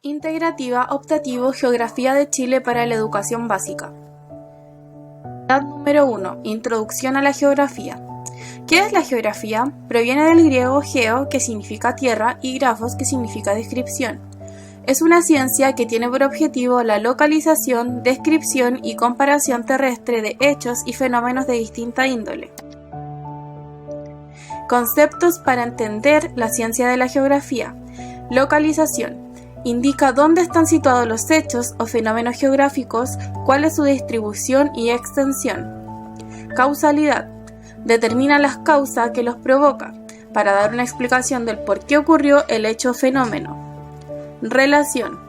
Integrativa Optativo Geografía de Chile para la Educación Básica. Unidad número 1. Introducción a la geografía. ¿Qué es la geografía? Proviene del griego geo, que significa tierra, y grafos, que significa descripción. Es una ciencia que tiene por objetivo la localización, descripción y comparación terrestre de hechos y fenómenos de distinta índole. Conceptos para entender la ciencia de la geografía. Localización. Indica dónde están situados los hechos o fenómenos geográficos, cuál es su distribución y extensión. Causalidad. Determina las causas que los provoca, para dar una explicación del por qué ocurrió el hecho o fenómeno. Relación.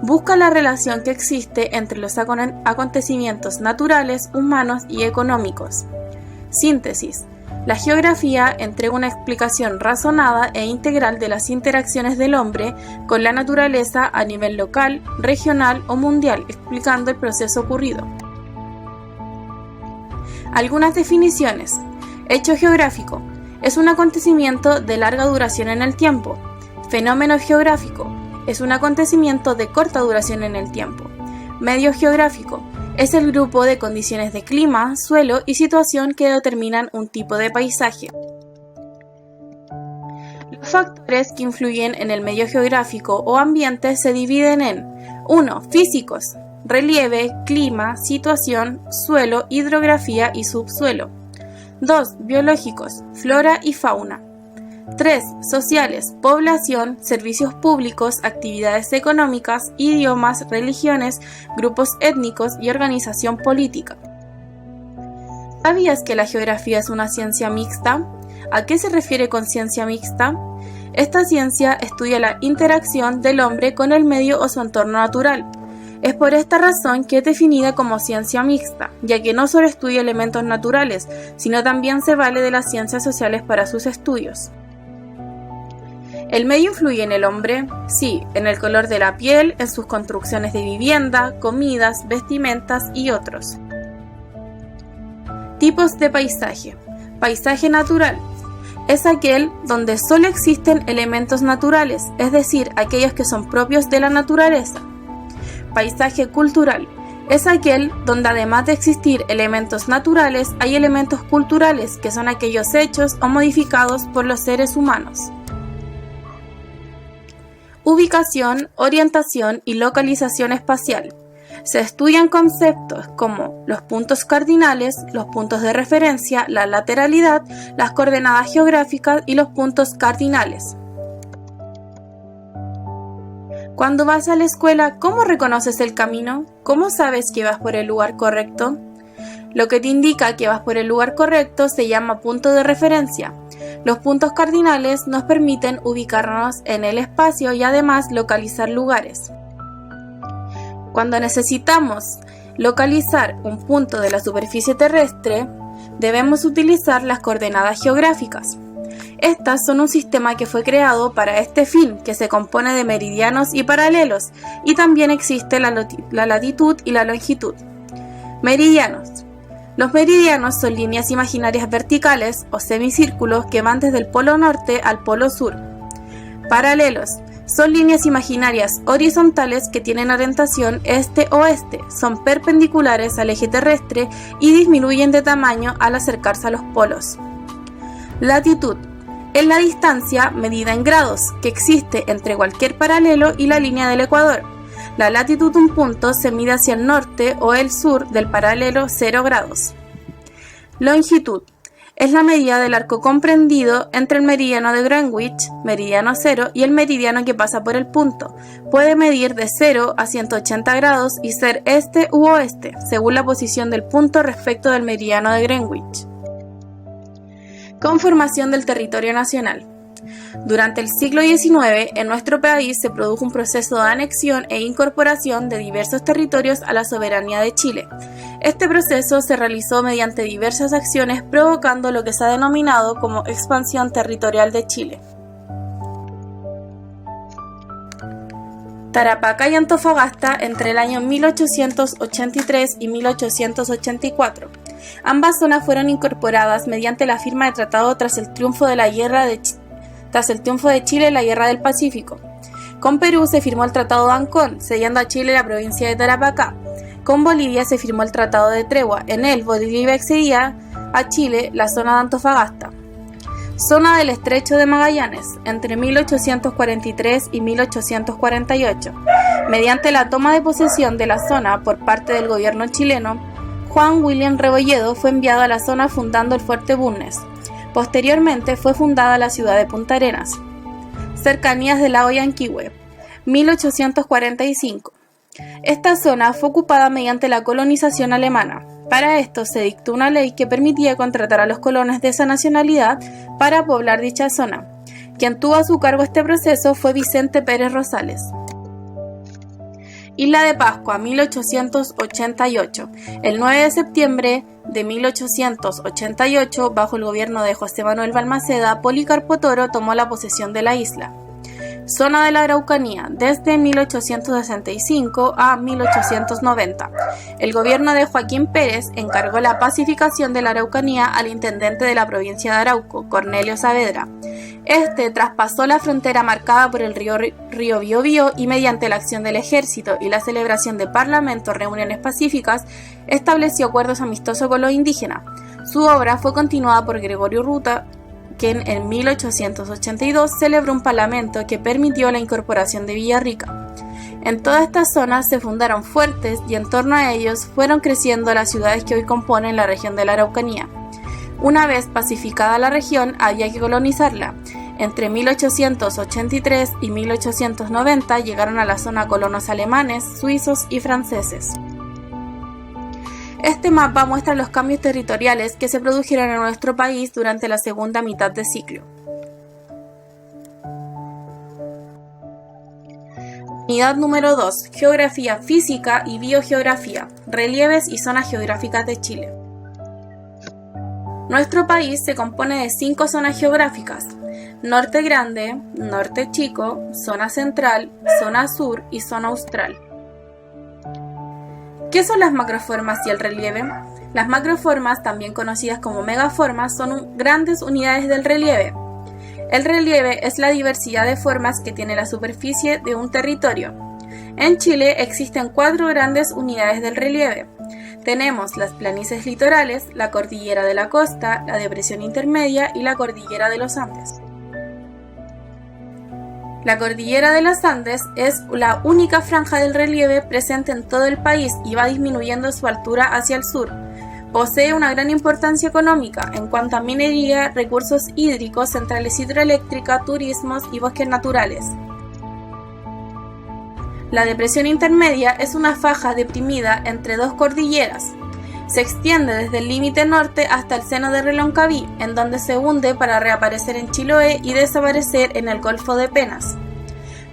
Busca la relación que existe entre los acontecimientos naturales, humanos y económicos. Síntesis. La geografía entrega una explicación razonada e integral de las interacciones del hombre con la naturaleza a nivel local, regional o mundial, explicando el proceso ocurrido. Algunas definiciones. Hecho geográfico. Es un acontecimiento de larga duración en el tiempo. Fenómeno geográfico. Es un acontecimiento de corta duración en el tiempo. Medio geográfico. Es el grupo de condiciones de clima, suelo y situación que determinan un tipo de paisaje. Los factores que influyen en el medio geográfico o ambiente se dividen en 1. Físicos, relieve, clima, situación, suelo, hidrografía y subsuelo. 2. Biológicos, flora y fauna. 3. Sociales, población, servicios públicos, actividades económicas, idiomas, religiones, grupos étnicos y organización política. ¿Sabías que la geografía es una ciencia mixta? ¿A qué se refiere con ciencia mixta? Esta ciencia estudia la interacción del hombre con el medio o su entorno natural. Es por esta razón que es definida como ciencia mixta, ya que no solo estudia elementos naturales, sino también se vale de las ciencias sociales para sus estudios. ¿El medio influye en el hombre? Sí, en el color de la piel, en sus construcciones de vivienda, comidas, vestimentas y otros. Tipos de paisaje. Paisaje natural. Es aquel donde solo existen elementos naturales, es decir, aquellos que son propios de la naturaleza. Paisaje cultural. Es aquel donde además de existir elementos naturales, hay elementos culturales, que son aquellos hechos o modificados por los seres humanos. Ubicación, orientación y localización espacial. Se estudian conceptos como los puntos cardinales, los puntos de referencia, la lateralidad, las coordenadas geográficas y los puntos cardinales. Cuando vas a la escuela, ¿cómo reconoces el camino? ¿Cómo sabes que vas por el lugar correcto? Lo que te indica que vas por el lugar correcto se llama punto de referencia. Los puntos cardinales nos permiten ubicarnos en el espacio y además localizar lugares. Cuando necesitamos localizar un punto de la superficie terrestre, debemos utilizar las coordenadas geográficas. Estas son un sistema que fue creado para este fin, que se compone de meridianos y paralelos, y también existe la latitud y la longitud. Meridianos. Los meridianos son líneas imaginarias verticales o semicírculos que van desde el polo norte al polo sur. Paralelos. Son líneas imaginarias horizontales que tienen orientación este-oeste, son perpendiculares al eje terrestre y disminuyen de tamaño al acercarse a los polos. Latitud. Es la distancia medida en grados que existe entre cualquier paralelo y la línea del ecuador. La latitud de un punto se mide hacia el norte o el sur del paralelo 0 grados. Longitud. Es la medida del arco comprendido entre el meridiano de Greenwich, meridiano 0, y el meridiano que pasa por el punto. Puede medir de 0 a 180 grados y ser este u oeste, según la posición del punto respecto del meridiano de Greenwich. Conformación del territorio nacional. Durante el siglo XIX, en nuestro país se produjo un proceso de anexión e incorporación de diversos territorios a la soberanía de Chile. Este proceso se realizó mediante diversas acciones, provocando lo que se ha denominado como expansión territorial de Chile. Tarapacá y Antofagasta entre el año 1883 y 1884. Ambas zonas fueron incorporadas mediante la firma de tratado tras el triunfo de Chile en la Guerra del Pacífico. Con Perú se firmó el Tratado de Ancón, cediendo a Chile la provincia de Tarapacá. Con Bolivia se firmó el Tratado de Tregua. En él, Bolivia cedía a Chile la zona de Antofagasta. Zona del Estrecho de Magallanes, entre 1843 y 1848. Mediante la toma de posesión de la zona por parte del gobierno chileno, Juan William Rebolledo fue enviado a la zona fundando el Fuerte Bulnes. Posteriormente fue fundada la ciudad de Punta Arenas. Cercanías del lago Yanquihue, 1845. Esta zona fue ocupada mediante la colonización alemana. Para esto se dictó una ley que permitía contratar a los colonos de esa nacionalidad para poblar dicha zona. Quien tuvo a su cargo este proceso fue Vicente Pérez Rosales. Isla de Pascua, 1888. El 9 de septiembre de 1888, bajo el gobierno de José Manuel Balmaceda, Policarpo Toro tomó la posesión de la isla. Zona de la Araucanía, desde 1865 a 1890. El gobierno de Joaquín Pérez encargó la pacificación de la Araucanía al intendente de la provincia de Arauco, Cornelio Saavedra. Este traspasó la frontera marcada por el río Biobío y mediante la acción del ejército y la celebración de parlamentos, reuniones pacíficas, estableció acuerdos amistosos con los indígenas. Su obra fue continuada por Gregorio Ruta, quien en 1882 celebró un parlamento que permitió la incorporación de Villarrica. En todas estas zonas se fundaron fuertes y en torno a ellos fueron creciendo las ciudades que hoy componen la región de la Araucanía. Una vez pacificada la región, había que colonizarla. Entre 1883 y 1890 llegaron a la zona colonos alemanes, suizos y franceses. Este mapa muestra los cambios territoriales que se produjeron en nuestro país durante la segunda mitad de siglo. Unidad número 2. Geografía física y biogeografía. Relieves y zonas geográficas de Chile. Nuestro país se compone de 5 zonas geográficas: Norte Grande, Norte Chico, Zona Central, Zona Sur y Zona Austral. ¿Qué son las macroformas y el relieve? Las macroformas, también conocidas como megaformas, son grandes unidades del relieve. El relieve es la diversidad de formas que tiene la superficie de un territorio. En Chile existen 4 grandes unidades del relieve. Tenemos las planicies litorales, la cordillera de la costa, la depresión intermedia y la cordillera de los Andes. La cordillera de los Andes es la única franja del relieve presente en todo el país y va disminuyendo su altura hacia el sur. Posee una gran importancia económica en cuanto a minería, recursos hídricos, centrales hidroeléctricas, turismos y bosques naturales. La depresión intermedia es una faja deprimida entre 2 cordilleras. Se extiende desde el límite norte hasta el seno de Reloncaví, en donde se hunde para reaparecer en Chiloé y desaparecer en el Golfo de Penas.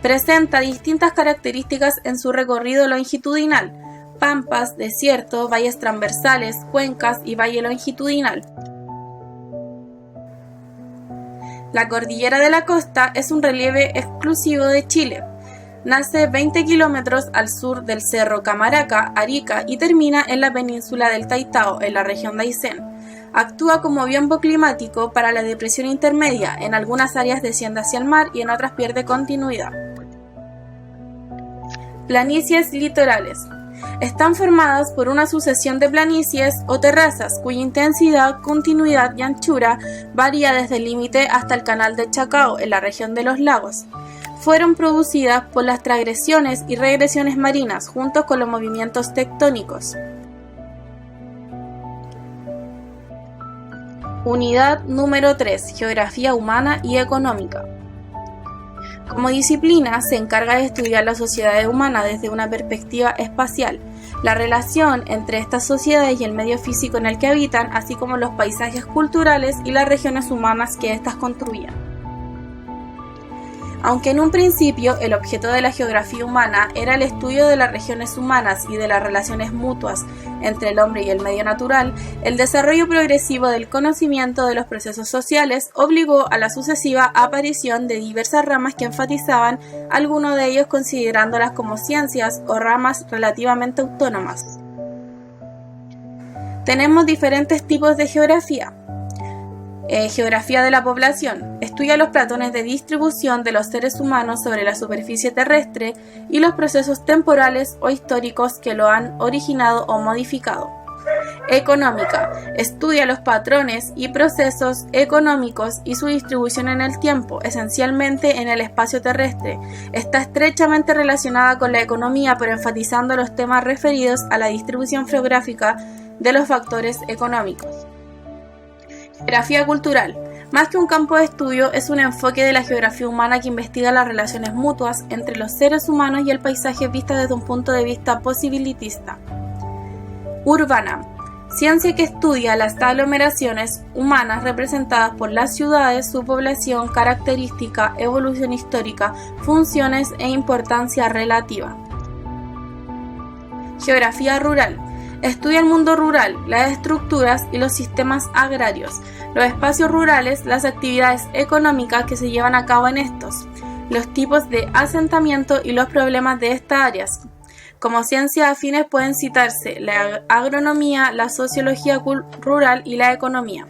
Presenta distintas características en su recorrido longitudinal: pampas, desierto, valles transversales, cuencas y valle longitudinal. La cordillera de la costa es un relieve exclusivo de Chile. Nace 20 kilómetros al sur del Cerro Camaraca, Arica, y termina en la península del Taitao, en la región de Aysén. Actúa como biombo climático para la depresión intermedia. En algunas áreas desciende hacia el mar y en otras pierde continuidad. Planicies litorales. Están formadas por una sucesión de planicies o terrazas cuya intensidad, continuidad y anchura varía desde el límite hasta el canal de Chacao, en la región de los lagos. Fueron producidas por las transgresiones y regresiones marinas junto con los movimientos tectónicos. Unidad número 3. Geografía humana y económica. Como disciplina se encarga de estudiar las sociedades humanas desde una perspectiva espacial, la relación entre estas sociedades y el medio físico en el que habitan, así como los paisajes culturales y las regiones humanas que éstas construían. Aunque en un principio el objeto de la geografía humana era el estudio de las regiones humanas y de las relaciones mutuas entre el hombre y el medio natural, el desarrollo progresivo del conocimiento de los procesos sociales obligó a la sucesiva aparición de diversas ramas que enfatizaban algunos de ellos considerándolas como ciencias o ramas relativamente autónomas. Tenemos diferentes tipos de geografía. Geografía de la población. Estudia los patrones de distribución de los seres humanos sobre la superficie terrestre y los procesos temporales o históricos que lo han originado o modificado. Económica. Estudia los patrones y procesos económicos y su distribución en el tiempo, esencialmente en el espacio terrestre. Está estrechamente relacionada con la economía, pero enfatizando los temas referidos a la distribución geográfica de los factores económicos. Geografía cultural. Más que un campo de estudio, es un enfoque de la geografía humana que investiga las relaciones mutuas entre los seres humanos y el paisaje vista desde un punto de vista posibilitista. Urbana. Ciencia que estudia las aglomeraciones humanas representadas por las ciudades, su población, característica, evolución histórica, funciones e importancia relativa. Geografía rural. Estudia el mundo rural, las estructuras y los sistemas agrarios, los espacios rurales, las actividades económicas que se llevan a cabo en estos, los tipos de asentamiento y los problemas de estas áreas. Como ciencias afines pueden citarse la agronomía, la sociología rural y la economía.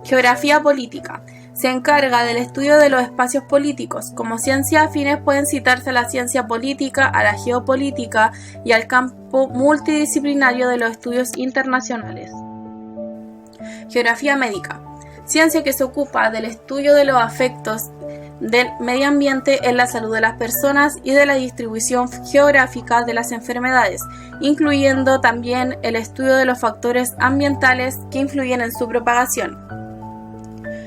Geografía política. Se encarga del estudio de los espacios políticos. Como ciencias afines pueden citarse a la ciencia política, a la geopolítica y al campo multidisciplinario de los estudios internacionales. Geografía médica. Ciencia que se ocupa del estudio de los efectos del medio ambiente en la salud de las personas y de la distribución geográfica de las enfermedades, incluyendo también el estudio de los factores ambientales que influyen en su propagación.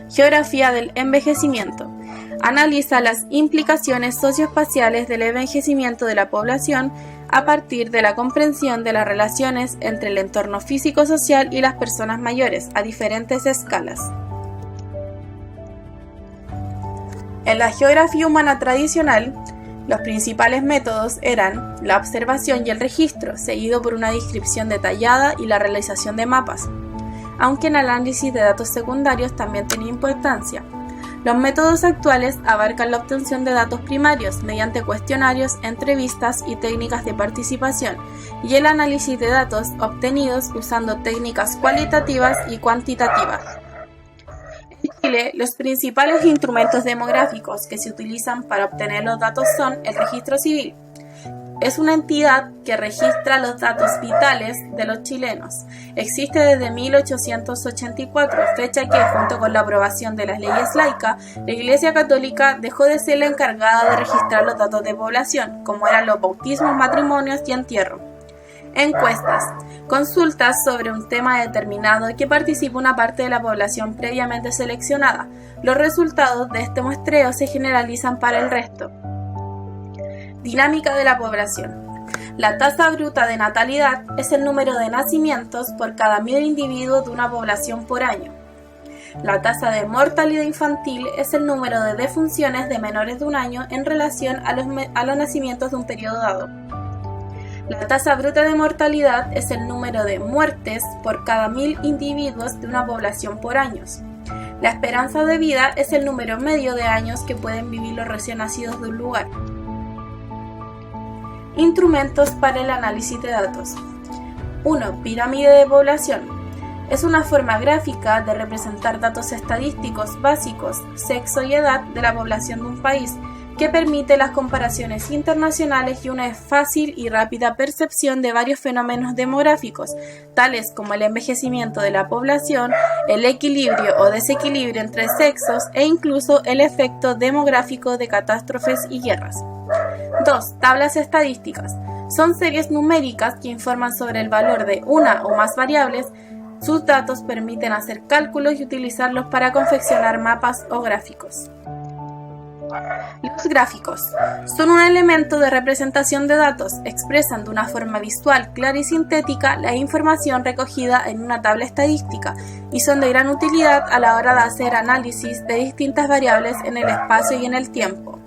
Geografía del envejecimiento. Analiza las implicaciones socioespaciales del envejecimiento de la población a partir de la comprensión de las relaciones entre el entorno físico-social y las personas mayores a diferentes escalas. En la geografía humana tradicional, los principales métodos eran la observación y el registro, seguido por una descripción detallada y la realización de mapas, aunque el análisis de datos secundarios también tenía importancia. Los métodos actuales abarcan la obtención de datos primarios mediante cuestionarios, entrevistas y técnicas de participación, y el análisis de datos obtenidos usando técnicas cualitativas y cuantitativas. En Chile, los principales instrumentos demográficos que se utilizan para obtener los datos son el registro civil. Es una entidad que registra los datos vitales de los chilenos. Existe desde 1884, fecha que, junto con la aprobación de las leyes laicas, la Iglesia Católica dejó de ser la encargada de registrar los datos de población, como eran los bautismos, matrimonios y entierro. Encuestas. Consultas sobre un tema determinado que participa una parte de la población previamente seleccionada. Los resultados de este muestreo se generalizan para el resto. Dinámica de la población. La tasa bruta de natalidad es el número de nacimientos por cada 1000 individuos de una población por año. La tasa de mortalidad infantil es el número de defunciones de menores de un año en relación a los nacimientos de un periodo dado. La tasa bruta de mortalidad es el número de muertes por cada 1000 individuos de una población por año. La esperanza de vida es el número medio de años que pueden vivir los recién nacidos de un lugar. Instrumentos para el análisis de datos. 1. Pirámide de población. Es una forma gráfica de representar datos estadísticos básicos, sexo y edad de la población de un país, que permite las comparaciones internacionales y una fácil y rápida percepción de varios fenómenos demográficos, tales como el envejecimiento de la población, el equilibrio o desequilibrio entre sexos e incluso el efecto demográfico de catástrofes y guerras. 2. Tablas estadísticas. Son series numéricas que informan sobre el valor de una o más variables. Sus datos permiten hacer cálculos y utilizarlos para confeccionar mapas o gráficos. Los gráficos son un elemento de representación de datos, expresan de una forma visual, clara y sintética la información recogida en una tabla estadística y son de gran utilidad a la hora de hacer análisis de distintas variables en el espacio y en el tiempo.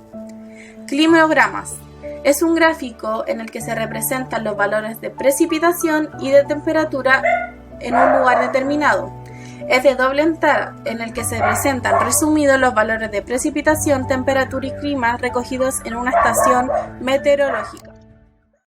Climogramas. Es un gráfico en el que se representan los valores de precipitación y de temperatura en un lugar determinado. Es de doble entrada, en el que se presentan resumidos los valores de precipitación, temperatura y clima recogidos en una estación meteorológica.